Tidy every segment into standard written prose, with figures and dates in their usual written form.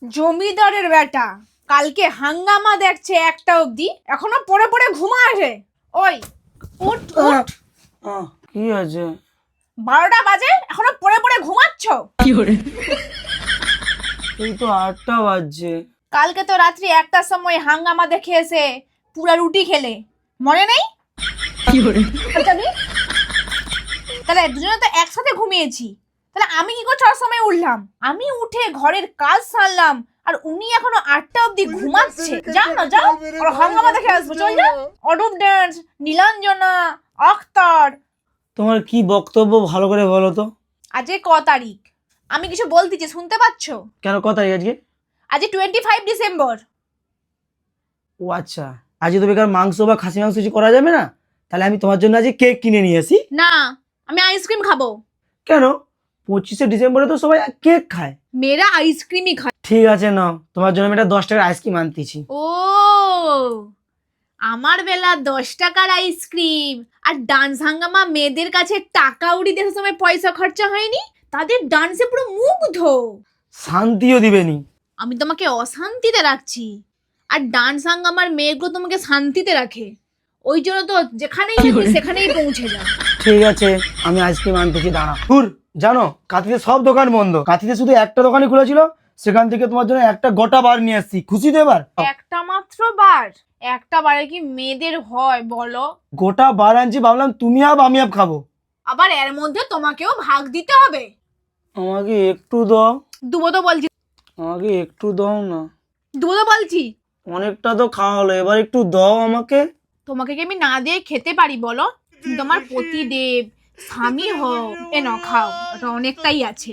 জমিদারের বেটা কালকে হাঙ্গামা দেখছে একটা অবধি, এখনো পড়ে পড়ে ঘুমাছে। ওই উঠ উঠ, কি আছে? 12টা বাজে এখনো পড়ে পড়ে ঘুমাচ্ছ? এই তো 8টা বাজছে। কালকে তো রাত্রি 1টার সময় হাঙ্গামা দেখে এসে পুরা রুটি খেলে, মনে নেই? তাহলে দুজনে তো একসাথে ঘুমিয়েছি, তাহলে আমি কি করে 6টার সময় উঠলাম? আমি উঠে ঘরের কাজ সারলাম আর উনি এখনো 8টা অবধি ঘুমাচ্ছে। যাও না যাও, আর হাঙ্গামা দেখে আসবো। চল যাও। অডুপ ড্যান্স, নীলাঞ্জনা, আখতার। তোমার কি বক্তব্য ভালো করে বলো তো। আজকে ক তারিখ? আমি কিছু বলতেছি, শুনতে পাচ্ছ? কেন, কথা আজকে? আজ 25 ডিসেম্বর। ও আচ্ছা, আজকে তো বেকার মাংস বা খাসি মাংস কিছু করা যাবে না? তাহলে আমি তোমার জন্য আজকে কেক কিনে নিয়ে আসি। না, আমি আইসক্রিম খাবো। কেন? 25শে ডিসেম্বরে তো সবাই কেক খায়। মেয়েরা আইসক্রিমই খায়। ঠিক আছে, নাও, তোমার জন্য আমি একটা 10 টাকার আইসক্রিম আনতেছি। ও, আমার বেলা 10 টাকার আইসক্রিম আর ডান্স হাঙ্গামা মেয়েদের কাছে টাকা উড়ি দেওয়ার সময় পয়সা খরচা হয়নি? তাদের ডান্সে পুরো মুগ্ধ। শান্তিও দিবেনি। আমি তোমাকে অশান্তিতে রাখছি, আর ডান্স হাঙ্গামার মেয়েগুলো তোমাকে শান্তিতে রাখে। ওই জন্য তো যেখানেই যাবে সেখানেই পৌঁছে যাও। ঠিক আছে, আমি আইসক্রিম আনতেছি, দাঁড়া। জানো, কাঁথিতে সব দোকান বন্ধ। কাঁথিতে শুধু একটা দোকানই খোলা ছিল, সেখান থেকে তোমার জন্য একটা গোটা বার নিয়ে আসছি। খুশি তো এবার? একটা মাত্র বার? একটা বারে কি মেয়েদের হয় বলো? গোটা বার আনছি, ভাবলাম তুমি আমি খাবো। আবার এর মধ্যে তোমাকেও ভাগ দিতে হবে। আমাকে একটু দাও। দুবো তো বলছি, আমাকে একটু দাও না। দুবো তো বলছি। অনেকটা তো খাওয়া হলো, এবার একটু দাও আমাকে। তোমাকে কি আমি না দিয়ে খেতে পারি বলো? তুমি তোমার পতিদেব, স্বামী হও। এ নাও খাও, ওটা অনেকটাই আছে,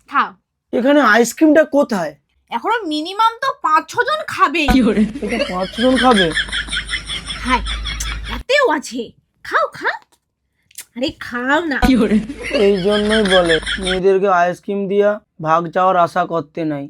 খাও। এখানে আইসক্রিমটা কোথায়? এখনো মিনিমাম তো 5-6 জন খাবে। এটা 5 জন খাবে? হ্যাঁ, এতেও আছে, খাও খা। আরে খাও না। এই জন্যই বলে মেয়েদেরকে আইসক্রিম দিয়া ভাগ চাওয়ার আশা করতে নাই।